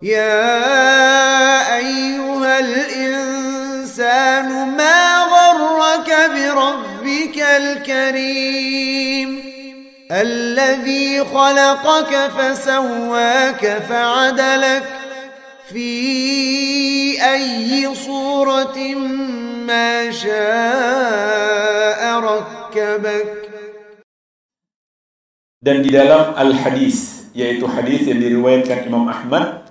يا أيها الإنسان ما غرك بربك الكريم الذي خلقك فسواك فعدلك في أي صورة ما شاء ركبك. Dan di dalam al-hadis, yaitu hadis yang diriwayatkan Imam Ahmad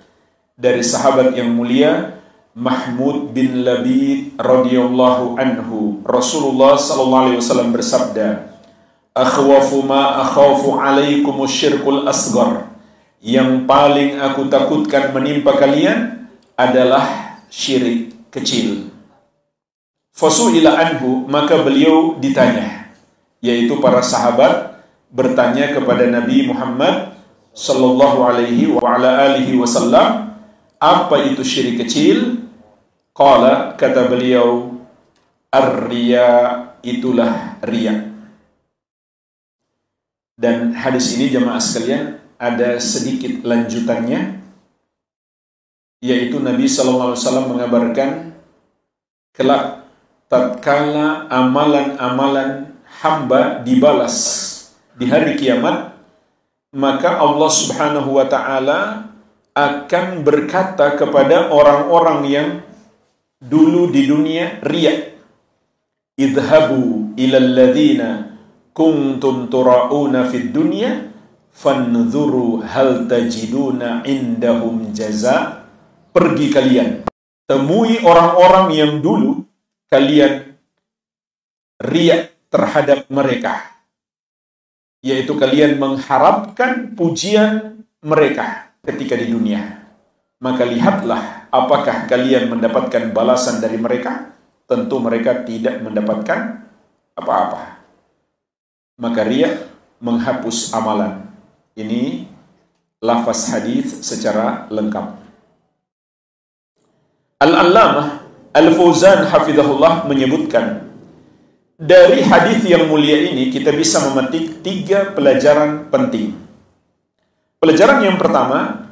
dari sahabat yang mulia Mahmud bin Labid radhiyallahu anhu, Rasulullah sallallahu alaihi wasallam bersabda, "Akhwafu ma akhafu alaikum syirkul asghar." Yang paling aku takutkan menimpa kalian adalah syirik kecil. Fasu'ila anhu, maka beliau ditanya, yaitu para sahabat bertanya kepada Nabi Muhammad sallallahu alaihi wa ala alihi wasallam, apa itu syirik kecil? Qala, kata beliau, ar-riya, itulah riya. Dan hadis ini jemaah sekalian ada sedikit lanjutannya, yaitu Nabi sallallahu alaihi wasallam mengabarkan kelak tatkala amalan-amalan hamba dibalas di hari kiamat, maka Allah Subhanahu wa ta'ala akan berkata kepada orang-orang yang dulu di dunia riya, idhabu ilal ladzina kuntum tura'una fid dunya fanzuru hal tajiduna indahum jaza. Pergi kalian, temui orang-orang yang dulu kalian riya terhadap mereka, yaitu kalian mengharapkan pujian mereka ketika di dunia. Maka lihatlah apakah kalian mendapatkan balasan dari mereka. Tentu mereka tidak mendapatkan apa-apa. Maka riya menghapus amalan. Ini lafaz hadis secara lengkap. Al-Allamah Al-Fauzan hafizahullah menyebutkan, dari hadis yang mulia ini kita bisa memetik 3 pelajaran penting. Pelajaran yang pertama,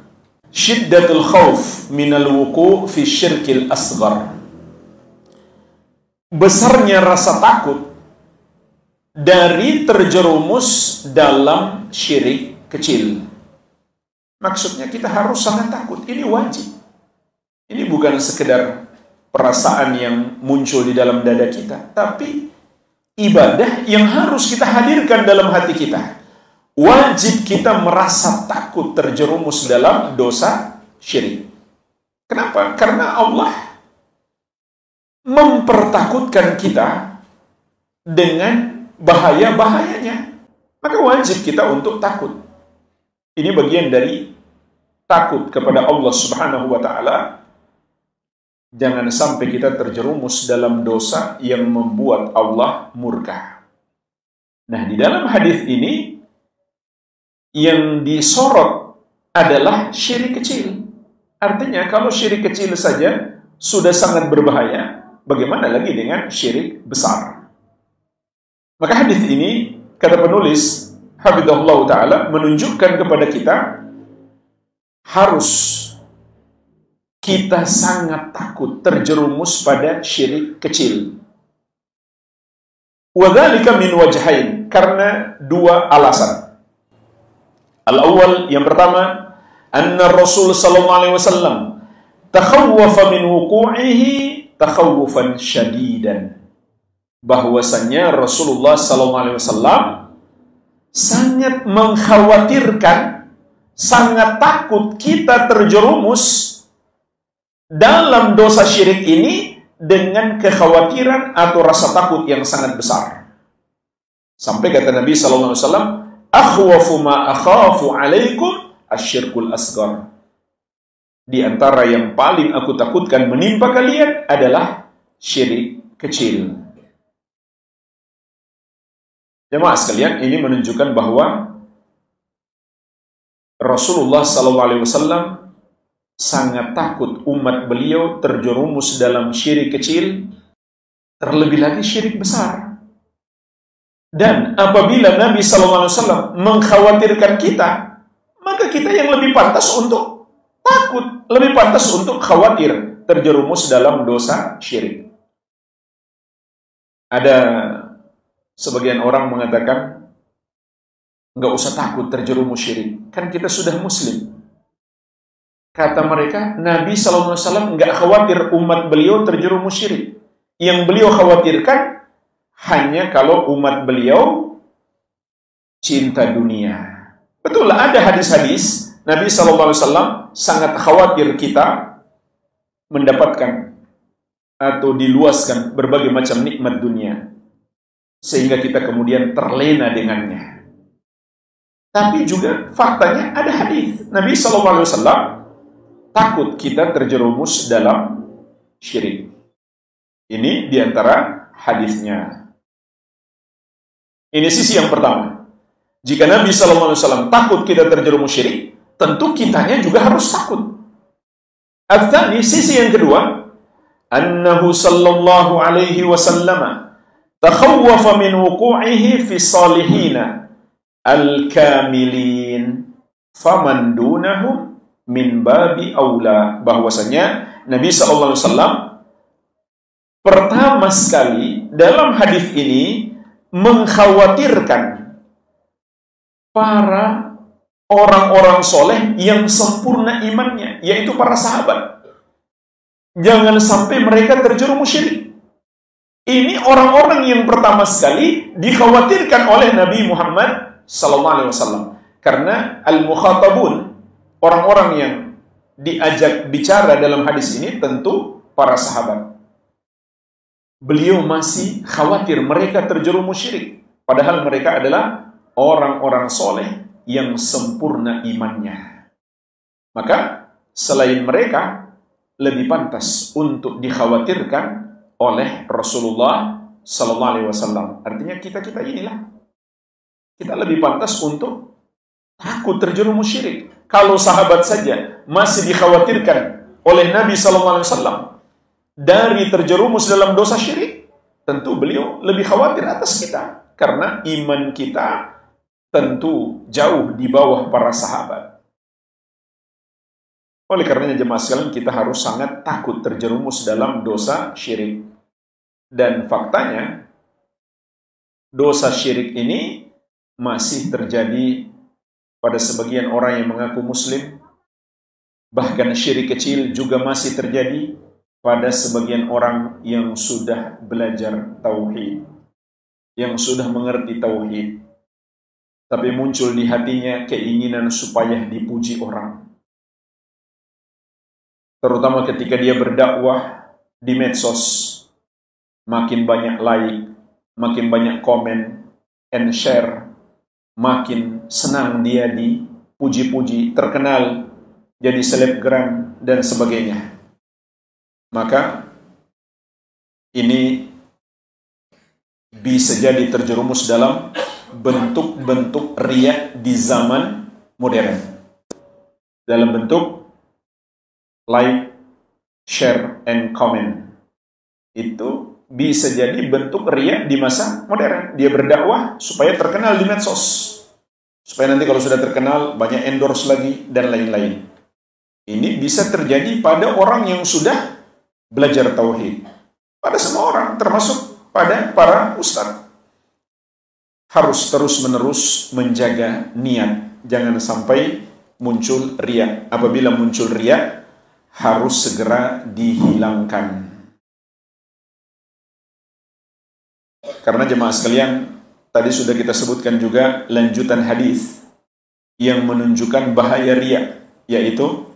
syiddatul khauf minal wuqu' fi syirkil asghar. Besarnya rasa takut dari terjerumus dalam syirik kecil. Maksudnya kita harus sangat takut, ini wajib. Ini bukan sekedar perasaan yang muncul di dalam dada kita, tapi ibadah yang harus kita hadirkan dalam hati kita. Wajib kita merasa takut terjerumus dalam dosa syirik. Kenapa? Karena Allah mempertakutkan kita dengan bahaya-bahayanya. Maka wajib kita untuk takut. Ini bagian dari takut kepada Allah Subhanahu wa ta'ala. Jangan sampai kita terjerumus dalam dosa yang membuat Allah murka. Nah, di dalam hadis ini yang disorot adalah syirik kecil. Artinya kalau syirik kecil saja sudah sangat berbahaya, bagaimana lagi dengan syirik besar? Maka hadis ini, kata penulis hafizahullah ta'ala, menunjukkan kepada kita harus kita sangat takut terjerumus pada syirik kecil. Wadzalika min wajhain, karena 2 alasan. Al-awwal, yang pertama, anna Rasul sallallahu alaihi wasallam takhawwafa min wuqu'ihi takhawufan syadidan. Bahwasanya Rasulullah sallallahu alaihi wasallam sangat mengkhawatirkan, sangat takut kita terjerumus dalam dosa syirik ini dengan kekhawatiran atau rasa takut yang sangat besar. Sampai kata Nabi sallallahu alaihi wasallam, "Akhwafu ma akhafu alaikum asyirkul asghar." Di antara yang paling aku takutkan menimpa kalian adalah syirik kecil. Jemaah sekalian, ini menunjukkan bahwa Rasulullah sallallahu alaihi wasallam sangat takut umat beliau terjerumus dalam syirik kecil, terlebih lagi syirik besar. Dan apabila Nabi SAW mengkhawatirkan kita, maka kita yang lebih pantas untuk takut, lebih pantas untuk khawatir terjerumus dalam dosa syirik. Ada sebagian orang mengatakan, nggak usah takut terjerumus syirik, kan kita sudah muslim. Kata mereka, Nabi SAW nggak khawatir umat beliau terjerumus syirik. Yang beliau khawatirkan hanya kalau umat beliau cinta dunia. Betul, ada hadis-hadis Nabi SAW sangat khawatir kita mendapatkan atau diluaskan berbagai macam nikmat dunia, sehingga kita kemudian terlena dengannya. Tapi juga faktanya ada hadis Nabi SAW takut kita terjerumus dalam syirik. Ini diantara hadisnya. Ini sisi yang pertama. Jika Nabi SAW takut kita terjerumus syirik, tentu kitanya juga harus takut. Al-Thani, sisi yang kedua, annahu sallallahu alaihi wasallam takhawwafa min wuqu'ihi fi salihina al-kamilin faman dunahum min babi aula, bahwasanya Nabi SAW pertama sekali dalam hadis ini mengkhawatirkan para orang-orang soleh yang sempurna imannya, yaitu para sahabat. Jangan sampai mereka terjerumus syirik. Ini orang-orang yang pertama sekali dikhawatirkan oleh Nabi Muhammad SAW, karena al-mukhatabun, orang-orang yang diajak bicara dalam hadis ini tentu para sahabat. Beliau masih khawatir mereka terjerumus syirik, padahal mereka adalah orang-orang soleh yang sempurna imannya. Maka selain mereka lebih pantas untuk dikhawatirkan oleh Rasulullah SAW. Artinya kita inilah, kita lebih pantas untuk takut terjerumus syirik. Kalau sahabat saja masih dikhawatirkan oleh Nabi SAW dari terjerumus dalam dosa syirik, tentu beliau lebih khawatir atas kita, karena iman kita tentu jauh di bawah para sahabat. Oleh karenanya jemaah sekalian, kita harus sangat takut terjerumus dalam dosa syirik. Dan faktanya, dosa syirik ini masih terjadi pada sebagian orang yang mengaku muslim. Bahkan syirik kecil juga masih terjadi pada sebagian orang yang sudah belajar tauhid, yang sudah mengerti tauhid, tapi muncul di hatinya keinginan supaya dipuji orang. Terutama ketika dia berdakwah di medsos, makin banyak like, makin banyak komen and share, makin senang dia dipuji-puji, terkenal, jadi selebgram dan sebagainya. Maka ini bisa jadi terjerumus dalam bentuk-bentuk riya di zaman modern. Dalam bentuk like, share, and comment. Itu bisa jadi bentuk riya di masa modern. Dia berdakwah supaya terkenal di medsos, supaya nanti kalau sudah terkenal banyak endorse lagi dan lain-lain. Ini bisa terjadi pada orang yang sudah belajar tauhid, pada semua orang, termasuk pada para ustadz. Harus terus-menerus menjaga niat, jangan sampai muncul riya. Apabila muncul riya, harus segera dihilangkan. Karena jemaah sekalian, tadi sudah kita sebutkan juga lanjutan hadis yang menunjukkan bahaya riya, yaitu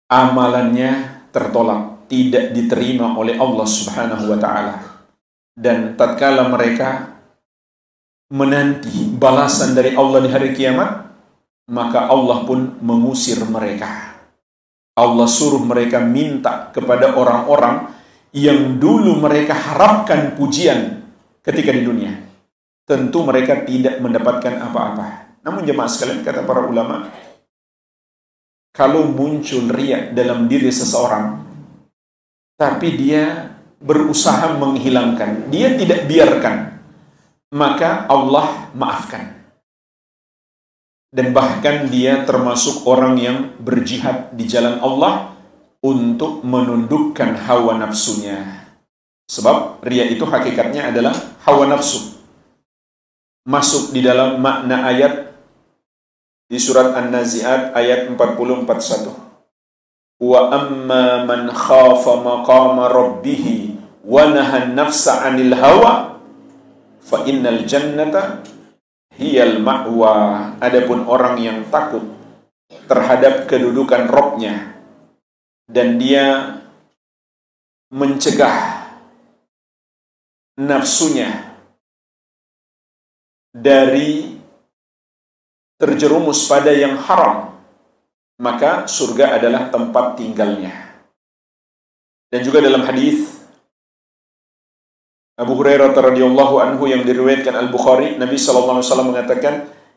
amalannya tertolak, tidak diterima oleh Allah Subhanahu wa ta'ala. Dan tatkala mereka menanti balasan dari Allah di hari kiamat, maka Allah pun mengusir mereka. Allah suruh mereka minta kepada orang-orang yang dulu mereka harapkan pujian ketika di dunia. Tentu mereka tidak mendapatkan apa-apa. Namun jemaah sekalian, kata para ulama, kalau muncul riya dalam diri seseorang, tapi dia berusaha menghilangkan, dia tidak biarkan, maka Allah maafkan. Dan bahkan dia termasuk orang yang berjihad di jalan Allah untuk menundukkan hawa nafsunya. Sebab ria itu hakikatnya adalah hawa nafsu. Masuk di dalam makna ayat di surat An-Nazi'at ayat 40-41. Wa amma man khafa maqama rabbih wa nahan nafsa 'anil hawa fa innal jannata hiyal ma'wa. Adapun orang yang takut terhadap kedudukan Rabb-nya dan dia mencegah nafsunya dari terjerumus pada yang haram, maka surga adalah tempat tinggalnya. Dan juga dalam hadis Abu Hurairah radhiyallahu anhu yang diriwayatkan Al-Bukhari, Nabi sallallahu alaihi wasallam mengatakan,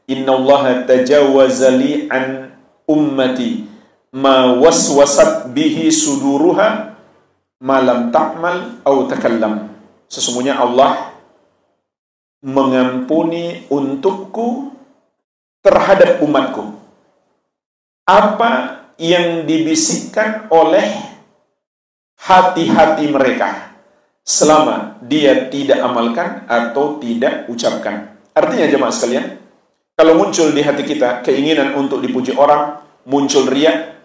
"Innallaha tajawaza li an ummati ma waswasat bihi suduruha ma lam ta'mal aw takallam." Sesungguhnya Allah mengampuni untukku terhadap umatku apa yang dibisikkan oleh hati-hati mereka selama dia tidak amalkan atau tidak ucapkan. Artinya jemaah sekalian, kalau muncul di hati kita keinginan untuk dipuji orang, muncul riya,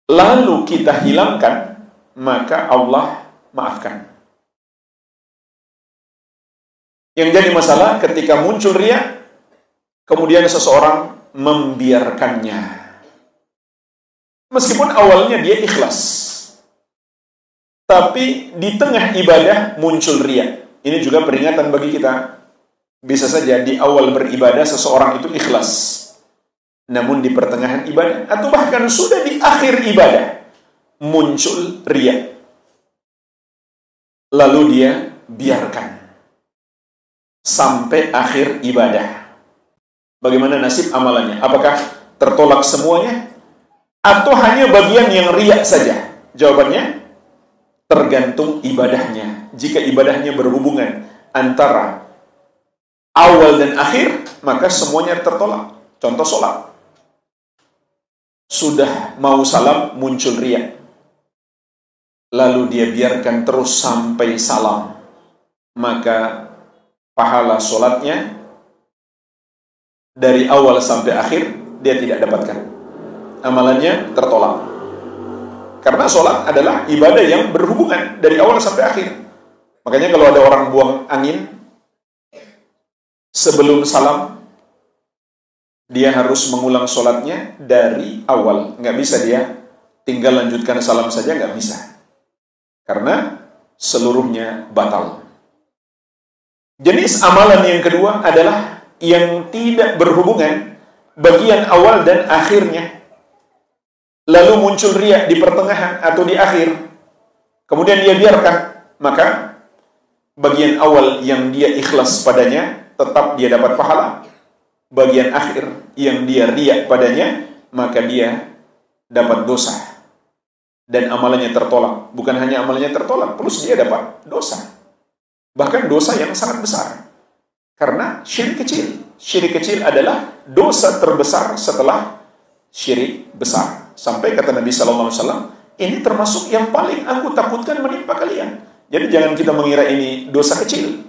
lalu kita hilangkan, maka Allah maafkan. Yang jadi masalah ketika muncul riya, kemudian seseorang membiarkannya. Meskipun awalnya dia ikhlas, tapi di tengah ibadah muncul riya. Ini juga peringatan bagi kita. Bisa saja di awal beribadah seseorang itu ikhlas, namun di pertengahan ibadah, atau bahkan sudah di akhir ibadah, muncul riya. Lalu dia biarkan sampai akhir ibadah. Bagaimana nasib amalannya? Apakah tertolak semuanya? Atau hanya bagian yang riya saja? Jawabannya, tergantung ibadahnya. Jika ibadahnya berhubungan antara awal dan akhir, maka semuanya tertolak. Contoh sholat. Sudah mau salam, muncul riya. Lalu dia biarkan terus sampai salam. Maka pahala sholatnya dari awal sampai akhir dia tidak dapatkan. Amalannya tertolak. Karena sholat adalah ibadah yang berhubungan dari awal sampai akhir. Makanya kalau ada orang buang angin sebelum salam, dia harus mengulang sholatnya dari awal. Nggak bisa dia tinggal lanjutkan salam saja, nggak bisa. Karena seluruhnya batal. Jenis amalan yang kedua adalah yang tidak berhubungan bagian awal dan akhirnya. Lalu muncul riya di pertengahan atau di akhir. Kemudian dia biarkan. Maka bagian awal yang dia ikhlas padanya, tetap dia dapat pahala. Bagian akhir yang dia riya padanya, maka dia dapat dosa. Dan amalannya tertolak. Bukan hanya amalannya tertolak, plus dia dapat dosa. Bahkan dosa yang sangat besar. Karena syirik kecil. Syirik kecil adalah dosa terbesar setelah syirik besar. Sampai kata Nabi SAW, ini termasuk yang paling aku takutkan menimpa kalian. Jadi jangan kita mengira ini dosa kecil.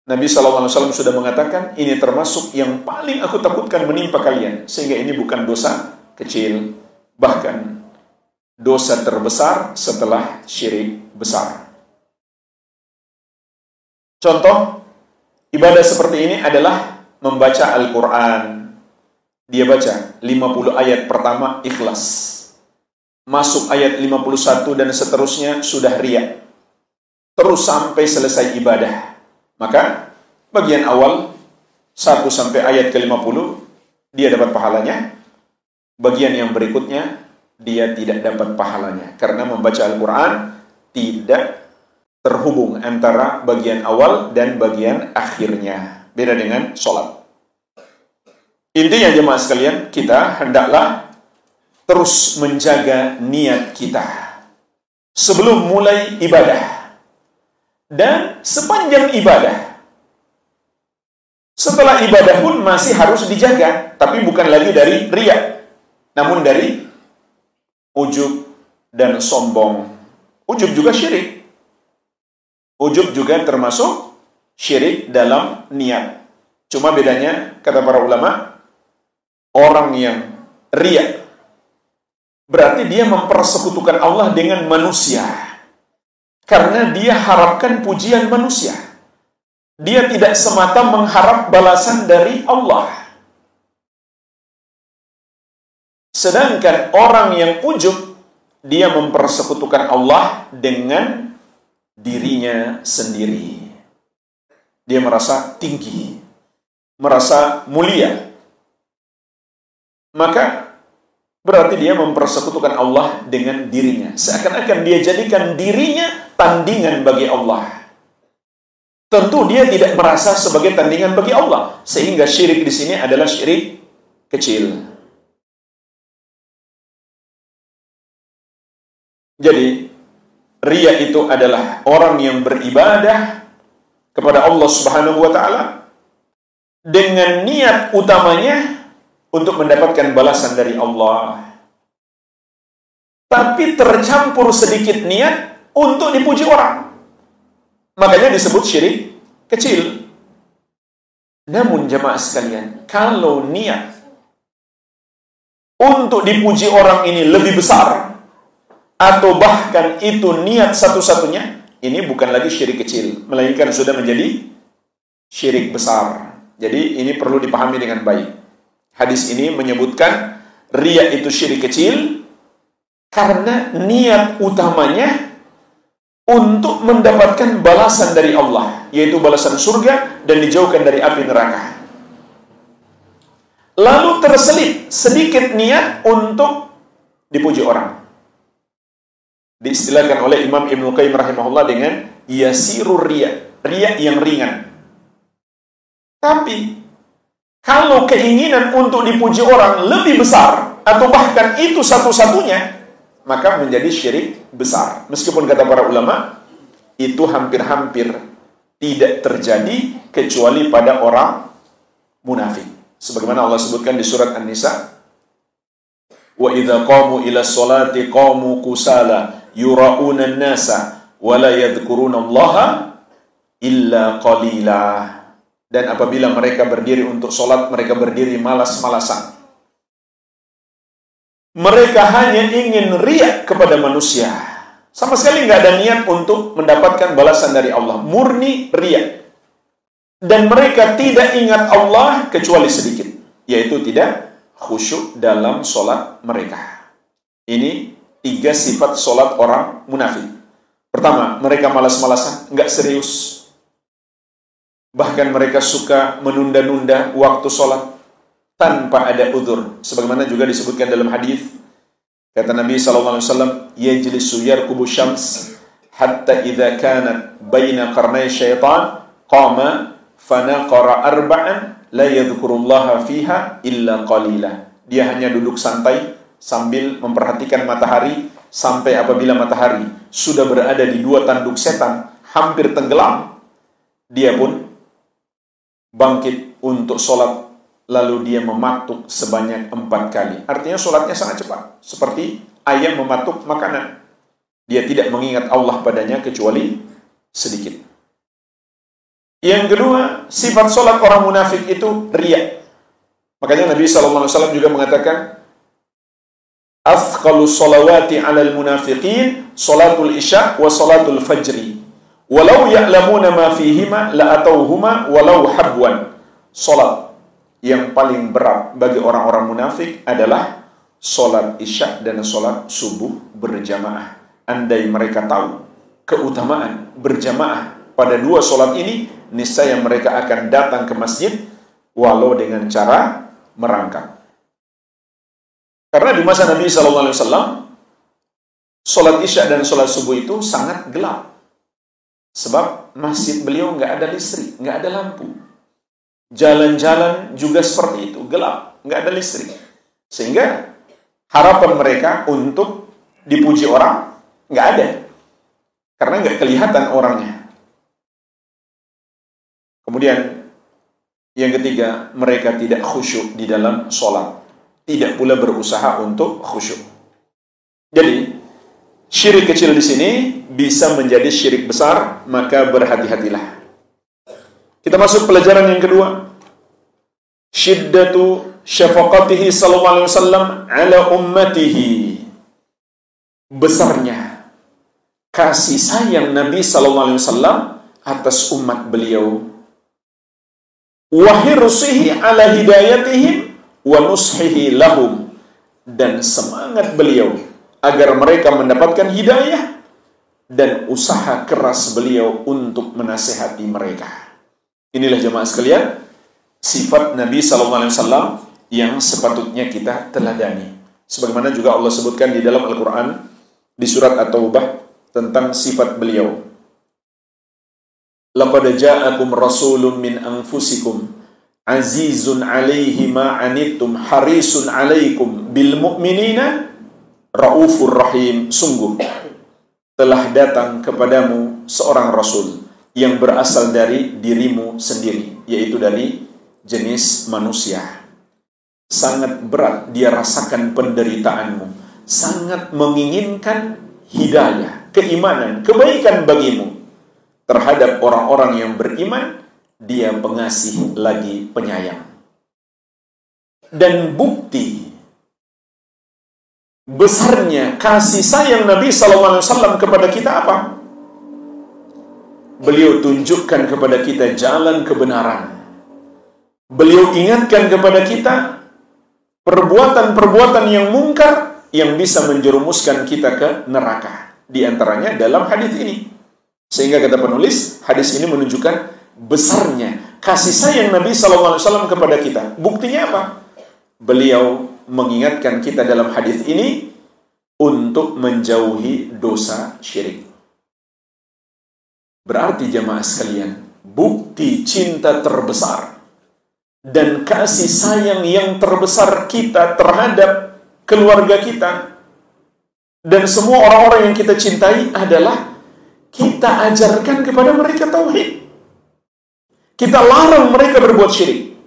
Nabi SAW sudah mengatakan, ini termasuk yang paling aku takutkan menimpa kalian. Sehingga ini bukan dosa kecil. Bahkan dosa terbesar setelah syirik besar. Contoh ibadah seperti ini adalah membaca Al-Quran. Dia baca 50 ayat pertama ikhlas. Masuk ayat 51 dan seterusnya sudah riya. Terus sampai selesai ibadah. Maka bagian awal 1 sampai ayat ke-50 dia dapat pahalanya. Bagian yang berikutnya dia tidak dapat pahalanya. Karena membaca Al-Quran tidak terhubung antara bagian awal dan bagian akhirnya. Beda dengan sholat. Intinya jemaah sekalian, kita hendaklah terus menjaga niat kita sebelum mulai ibadah dan sepanjang ibadah. Setelah ibadah pun masih harus dijaga, tapi bukan lagi dari riya, namun dari ujub dan sombong. Ujub juga syirik. Ujub juga termasuk syirik dalam niat. Cuma bedanya, kata para ulama, orang yang riya berarti dia mempersekutukan Allah dengan manusia. Karena dia harapkan pujian manusia. Dia tidak semata mengharap balasan dari Allah. Sedangkan orang yang ujub, dia mempersekutukan Allah dengan dirinya sendiri. Dia merasa tinggi, merasa mulia. Maka berarti dia mempersekutukan Allah dengan dirinya. Seakan-akan dia jadikan dirinya tandingan bagi Allah. Tentu dia tidak merasa sebagai tandingan bagi Allah, sehingga syirik di sini adalah syirik kecil. Jadi, riya itu adalah orang yang beribadah kepada Allah Subhanahu wa taala dengan niat utamanya untuk mendapatkan balasan dari Allah. Tapi tercampur sedikit niat untuk dipuji orang. Makanya disebut syirik kecil. Namun jemaah sekalian, kalau niat untuk dipuji orang ini lebih besar, atau bahkan itu niat satu-satunya, ini bukan lagi syirik kecil, melainkan sudah menjadi syirik besar. Jadi ini perlu dipahami dengan baik. Hadis ini menyebutkan riya itu syirik kecil karena niat utamanya untuk mendapatkan balasan dari Allah, yaitu balasan surga dan dijauhkan dari api neraka. Lalu terselip sedikit niat untuk dipuji orang. Diistilahkan oleh Imam Ibnu Qayyim rahimahullah dengan yasirur riya, riya yang ringan. Tapi kalau keinginan untuk dipuji orang lebih besar atau bahkan itu satu-satunya, maka menjadi syirik besar. Meskipun kata para ulama, itu hampir-hampir tidak terjadi kecuali pada orang munafik. Sebagaimana Allah sebutkan di surat An-Nisa, wa idza qamu ila sholati qamu kusala yura'una an-nasa wa la yadhkuruna Allaha illa qalila. Dan apabila mereka berdiri untuk sholat, mereka berdiri malas-malasan. Mereka hanya ingin riya kepada manusia. Sama sekali nggak ada niat untuk mendapatkan balasan dari Allah. Murni riya. Dan mereka tidak ingat Allah kecuali sedikit. Yaitu tidak khusyuk dalam sholat mereka. Ini 3 sifat sholat orang munafik. Pertama, mereka malas-malasan, nggak serius. Bahkan mereka suka menunda-nunda waktu sholat tanpa ada udzur, sebagaimana juga disebutkan dalam hadis, kata Nabi sallallahu alaihi wasallam, yajlisu yarkubu syams hatta idza kanat baina qarnay syaitan qama fanaqara arba'an la yadhkurullaha fiha illa qalila. Dia hanya duduk santai sambil memperhatikan matahari sampai apabila matahari sudah berada di 2 tanduk setan hampir tenggelam, dia pun bangkit untuk sholat. Lalu dia mematuk sebanyak 4 kali. Artinya sholatnya sangat cepat. Seperti ayam mematuk makanan. Dia tidak mengingat Allah padanya kecuali sedikit. Yang kedua, sifat sholat orang munafik itu riya. Makanya Nabi SAW juga mengatakan, Athqalu sholawati alal munafiqin sholatul isya wa sholatul fajri. Walau ya'lamuna ma fihima la'atauhuma walau habwan. Sholat yang paling berat bagi orang-orang munafik adalah sholat isya dan sholat subuh berjamaah. Andai mereka tahu keutamaan berjamaah pada 2 sholat ini, niscaya mereka akan datang ke masjid walau dengan cara merangkak. Karena di masa Nabi SAW, sholat isya dan sholat subuh itu sangat gelap. Sebab masjid beliau nggak ada listrik, nggak ada lampu. Jalan-jalan juga seperti itu, gelap, nggak ada listrik. Sehingga harapan mereka untuk dipuji orang nggak ada. Karena nggak kelihatan orangnya. Kemudian Yang ketiga, mereka tidak khusyuk di dalam sholat. Tidak pula berusaha untuk khusyuk. Jadi, syirik kecil di sini bisa menjadi syirik besar, maka berhati-hatilah. Kita masuk pelajaran yang kedua. Syiddatu syafaqatihi sallallahu alaihi wasallam ala ummatihi. Besarnya kasih sayang Nabi sallallahu alaihi wasallam atas umat beliau. Wa hirsihi ala hidayatihim wa nushihi lahum. Dan semangat beliau agar mereka mendapatkan hidayah dan usaha keras beliau untuk menasihati mereka. Inilah jemaah sekalian, sifat Nabi SAW yang sepatutnya kita teladani. Sebagaimana juga Allah sebutkan di dalam Al-Quran, di surat At-Taubah, tentang sifat beliau. Laqad ja'akum rasulun min anfusikum, azizun alaihi ma anittum, harisun alaikum bil mu'minina, raufur rahim. Sungguh telah datang kepadamu seorang rasul yang berasal dari dirimu sendiri, yaitu dari jenis manusia. Sangat berat dia rasakan penderitaanmu, sangat menginginkan hidayah, keimanan, kebaikan bagimu. Terhadap orang-orang yang beriman, dia pengasih lagi penyayang. Dan bukti besarnya kasih sayang Nabi SAW kepada kita apa? Beliau tunjukkan kepada kita jalan kebenaran. Beliau ingatkan kepada kita perbuatan-perbuatan yang mungkar yang bisa menjerumuskan kita ke neraka. Di antaranya dalam hadis ini. Sehingga kata penulis, hadis ini menunjukkan besarnya kasih sayang Nabi SAW kepada kita. Buktinya apa? Beliau mengingatkan kita dalam hadis ini untuk menjauhi dosa syirik. Berarti jemaah sekalian, bukti cinta terbesar dan kasih sayang yang terbesar kita terhadap keluarga kita dan semua orang-orang yang kita cintai adalah kita ajarkan kepada mereka tauhid. Kita larang mereka berbuat syirik.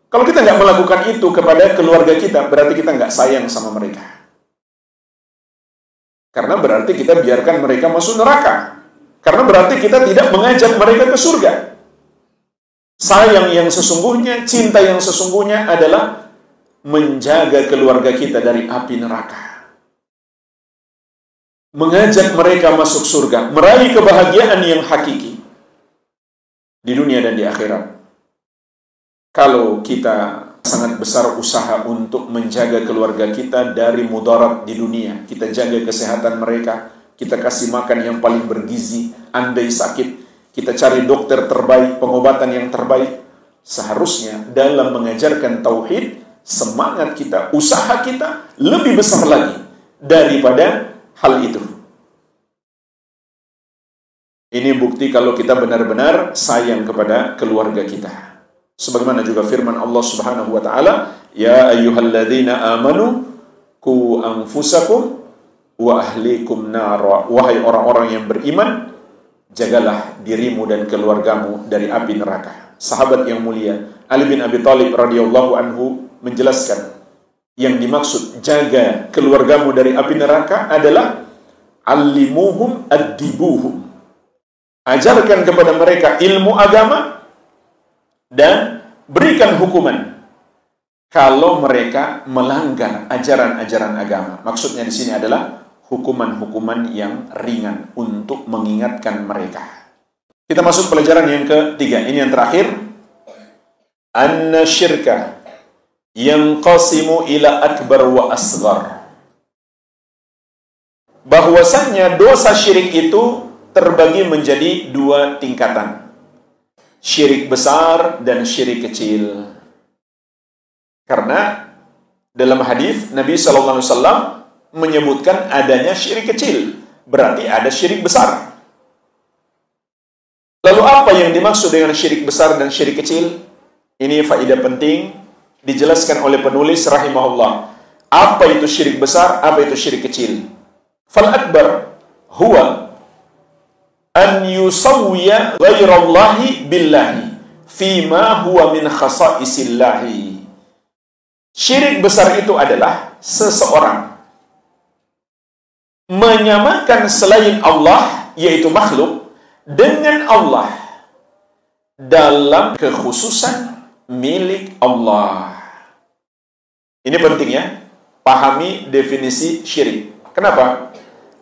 Kalau kita nggak melakukan itu kepada keluarga kita, berarti kita nggak sayang sama mereka. Karena berarti kita biarkan mereka masuk neraka. Karena berarti kita tidak mengajak mereka ke surga. Sayang yang sesungguhnya, cinta yang sesungguhnya adalah menjaga keluarga kita dari api neraka. Mengajak mereka masuk surga, meraih kebahagiaan yang hakiki di dunia dan di akhirat. Kalau kita sangat besar usaha untuk menjaga keluarga kita dari mudarat di dunia, kita jaga kesehatan mereka, kita kasih makan yang paling bergizi, andai sakit, kita cari dokter terbaik, pengobatan yang terbaik. Seharusnya dalam mengajarkan tauhid, semangat kita, usaha kita lebih besar lagi daripada hal itu. Ini bukti kalau kita benar-benar sayang kepada keluarga kita. Sebagaimana juga firman Allah Subhanahu wa taala, "Ya ayyuhalladzina amanu qu anfusakum wa ahlikum nara." Wahai orang-orang yang beriman, jagalah dirimu dan keluargamu dari api neraka. Sahabat yang mulia Ali bin Abi Thalib radhiyallahu anhu menjelaskan, yang dimaksud jaga keluargamu dari api neraka adalah allimuhum addibuhum. Ajarkan kepada mereka ilmu agama dan berikan hukuman kalau mereka melanggar ajaran-ajaran agama. Maksudnya di sini adalah hukuman-hukuman yang ringan untuk mengingatkan mereka. Kita masuk pelajaran yang ketiga. Ini yang terakhir. Anna syirka yanqasimu ila akbar wa asghar. Bahwasannya dosa syirik itu terbagi menjadi dua tingkatan. Syirik besar dan syirik kecil. Karena dalam hadis Nabi SAW menyebutkan adanya syirik kecil, berarti ada syirik besar. Lalu apa yang dimaksud dengan syirik besar dan syirik kecil? Ini faedah penting dijelaskan oleh penulis rahimahullah. Apa itu syirik besar, apa itu syirik kecil? Fal akbar huwa an yusawwiya ghairallahi billahi fima huwa min khasaisillahi. Syirik besar itu adalah seseorang menyamakan selain Allah, yaitu makhluk, dengan Allah dalam kekhususan milik Allah. Ini penting ya, pahami definisi syirik. Kenapa?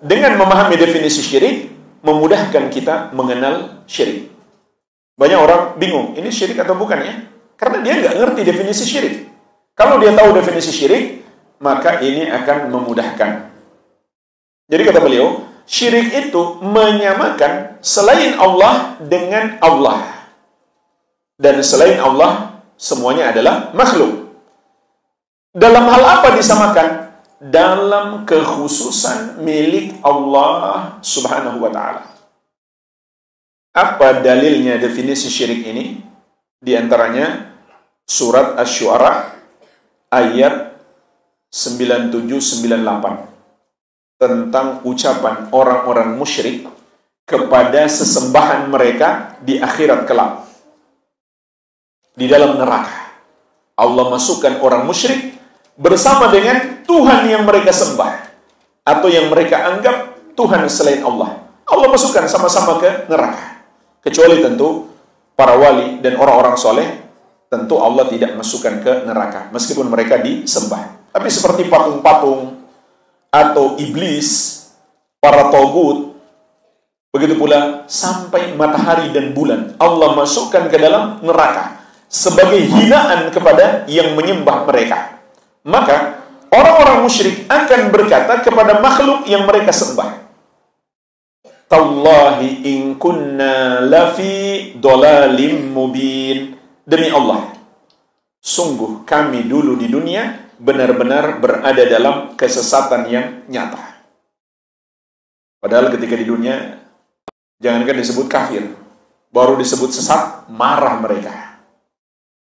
Dengan memahami definisi syirik, memudahkan kita mengenal syirik. Banyak orang bingung, ini syirik atau bukan ya? Karena dia nggak ngerti definisi syirik. Kalau dia tahu definisi syirik, maka ini akan memudahkan. Jadi kata beliau, syirik itu menyamakan selain Allah dengan Allah. Dan selain Allah, semuanya adalah makhluk. Dalam hal apa disamakan? Dalam kekhususan milik Allah Subhanahu wa ta'ala. Apa dalilnya definisi syirik ini? Di antaranya surat Asy-Syu'ara ayat 97-98 tentang ucapan orang-orang musyrik kepada sesembahan mereka di akhirat kelak, di dalam neraka. Allah masukkan orang musyrik bersama dengan Tuhan yang mereka sembah atau yang mereka anggap Tuhan selain Allah. Allah masukkan sama-sama ke neraka. Kecuali tentu para wali dan orang-orang soleh, tentu Allah tidak masukkan ke neraka meskipun mereka disembah. Tapi seperti patung-patung atau iblis, para togut, begitu pula sampai matahari dan bulan, Allah masukkan ke dalam neraka sebagai hinaan kepada yang menyembah mereka. Maka orang-orang musyrik akan berkata kepada makhluk yang mereka sembah, Tallahi in kunna lafi dolalim mubin. Demi Allah, sungguh kami dulu di dunia benar-benar berada dalam kesesatan yang nyata. Padahal ketika di dunia, jangankan disebut kafir, baru disebut sesat, marah mereka.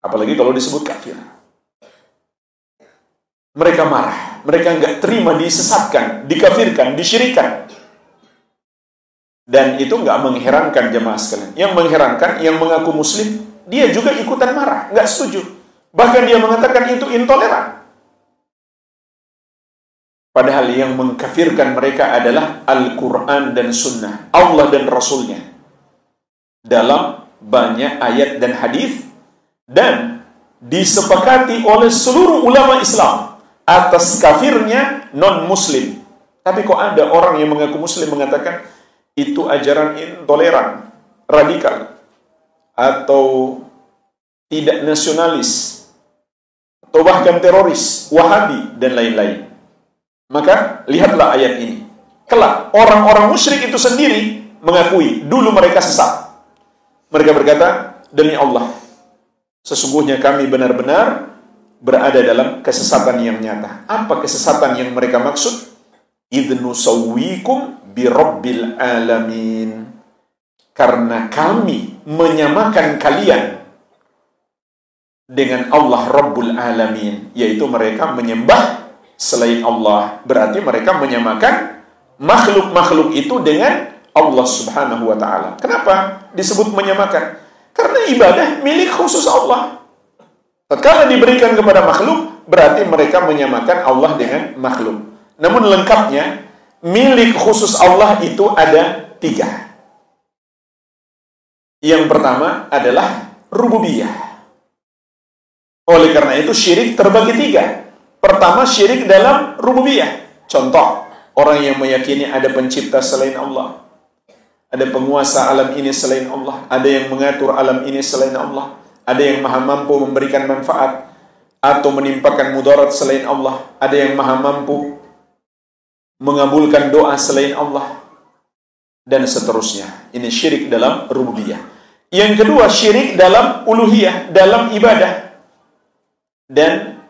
Apalagi kalau disebut kafir. Mereka marah, mereka nggak terima disesatkan, dikafirkan, disyirikan. Dan itu nggak mengherankan jemaah sekalian. Yang mengherankan, yang mengaku muslim, dia juga ikutan marah, nggak setuju. Bahkan dia mengatakan itu intoleran. Padahal yang mengkafirkan mereka adalah Al-Quran dan Sunnah, Allah dan Rasulnya. Dalam banyak ayat dan hadis, dan disepakati oleh seluruh ulama Islam atas kafirnya non-muslim. Tapi kok ada orang yang mengaku muslim mengatakan itu ajaran intoleran, radikal, atau tidak nasionalis, atau bahkan teroris, wahabi, dan lain-lain. Maka lihatlah ayat ini. Kelak orang-orang musyrik itu sendiri mengakui dulu mereka sesat. Mereka berkata, demi Allah, sesungguhnya kami benar-benar berada dalam kesesatan yang nyata. Apa kesesatan yang mereka maksud? Idnu sawwikum bi rabbil alamin. Karena kami menyamakan kalian dengan Allah Rabbul Alamin, yaitu mereka menyembah selain Allah. Berarti mereka menyamakan makhluk-makhluk itu dengan Allah Subhanahu wa ta'ala. Kenapa disebut menyamakan? Karena ibadah milik khusus Allah. Tatkala diberikan kepada makhluk, berarti mereka menyamakan Allah dengan makhluk. Namun lengkapnya, milik khusus Allah itu ada 3. Yang pertama adalah rububiyah. Oleh karena itu syirik terbagi 3. Pertama, syirik dalam rububiyah. Contoh, orang yang meyakini ada pencipta selain Allah, ada penguasa alam ini selain Allah, ada yang mengatur alam ini selain Allah, ada yang maha mampu memberikan manfaat atau menimpakan mudarat selain Allah, ada yang maha mampu mengabulkan doa selain Allah, dan seterusnya. Ini syirik dalam rububiyah. Yang kedua, syirik dalam uluhiyah, dalam ibadah. Dan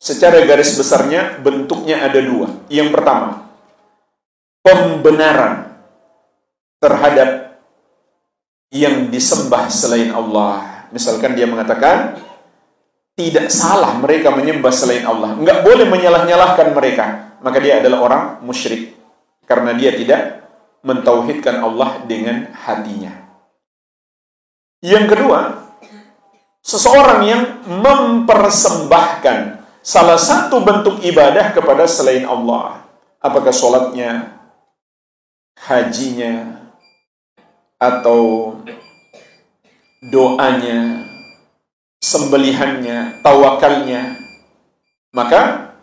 secara garis besarnya bentuknya ada 2. Yang pertama, pembenaran terhadap yang disembah selain Allah. Misalkan dia mengatakan tidak salah mereka menyembah selain Allah, enggak boleh menyalah-nyalahkan mereka, maka dia adalah orang musyrik karena dia tidak mentauhidkan Allah dengan hatinya. Yang kedua, seseorang yang mempersembahkan salah satu bentuk ibadah kepada selain Allah. Apakah sholatnya, hajinya, atau doanya, sembelihannya, tawakalnya, maka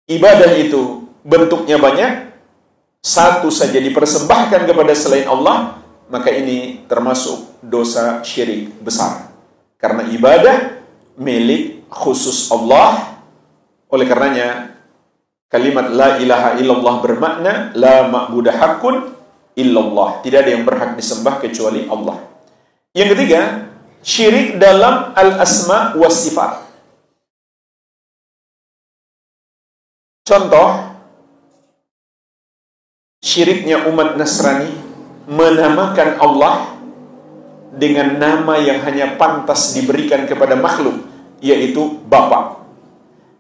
ibadah itu bentuknya banyak, satu saja dipersembahkan kepada selain Allah, maka ini termasuk dosa syirik besar. Karena ibadah milik khusus Allah. Oleh karenanya kalimat la ilaha illallah bermakna la ma'budah haqqun illallah. Tidak ada yang berhak disembah kecuali Allah. Yang ketiga, syirik dalam al-asma was sifat. Contoh syiriknya umat Nasrani menamakan Allah dengan nama yang hanya pantas diberikan kepada makhluk, yaitu Bapa,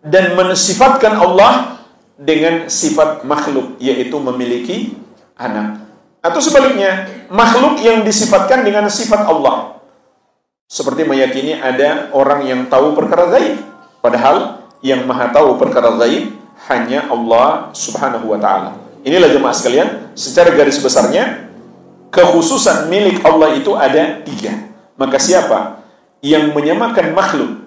dan mensifatkan Allah dengan sifat makhluk, yaitu memiliki anak. Atau sebaliknya, makhluk yang disifatkan dengan sifat Allah, seperti meyakini ada orang yang tahu perkara gaib, padahal yang maha tahu perkara gaib hanya Allah subhanahu wa ta'ala. Inilah jemaah sekalian, secara garis besarnya kekhususan milik Allah itu ada 3. Maka siapa yang menyamakan makhluk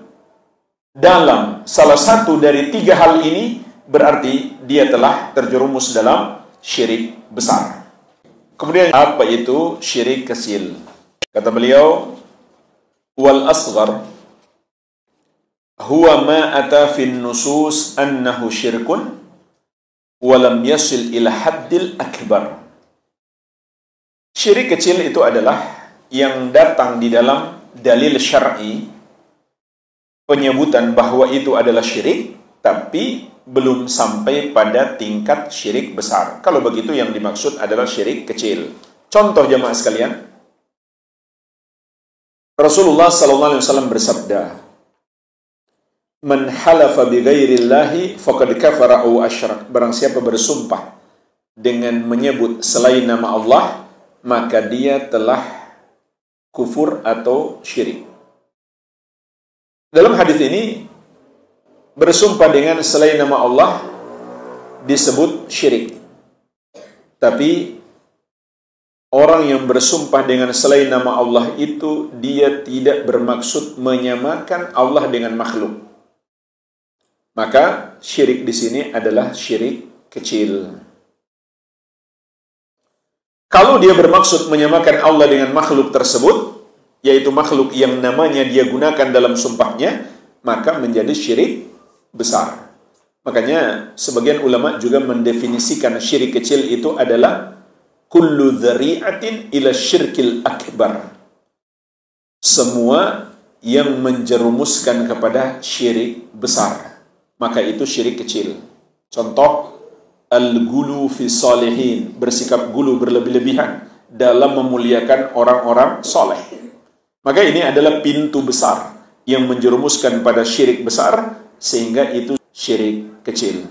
dalam salah satu dari 3 hal ini, berarti dia telah terjerumus dalam syirik besar. Kemudian apa itu syirik kecil? Kata beliau, wal asghar huwa ma ata fin nusus annahu syirkun wa lam yasil ila haddil akbar. Syirik kecil itu adalah yang datang di dalam dalil syar'i penyebutan bahwa itu adalah syirik, tapi belum sampai pada tingkat syirik besar. Kalau begitu yang dimaksud adalah syirik kecil. Contoh jemaah sekalian, Rasulullah SAW bersabda, "Man halafa bi ghairillahi faqad kafara aw asyrak." Barang siapa bersumpah dengan menyebut selain nama Allah, maka dia telah kufur atau syirik. Dalam hadis ini, bersumpah dengan selain nama Allah disebut syirik. Tapi orang yang bersumpah dengan selain nama Allah itu, dia tidak bermaksud menyamakan Allah dengan makhluk. Maka syirik di sini adalah syirik kecil. Kalau dia bermaksud menyamakan Allah dengan makhluk tersebut, yaitu makhluk yang namanya dia gunakan dalam sumpahnya, maka menjadi syirik besar. Makanya sebagian ulama juga mendefinisikan syirik kecil itu adalah kullu dzari'atin ila syirkil akbar. Semua yang menjerumuskan kepada syirik besar, maka itu syirik kecil. Contoh, al-gulu fi salihin, bersikap gulu berlebih-lebihan dalam memuliakan orang-orang soleh. Maka ini adalah pintu besar yang menjerumuskan pada syirik besar, sehingga itu syirik kecil.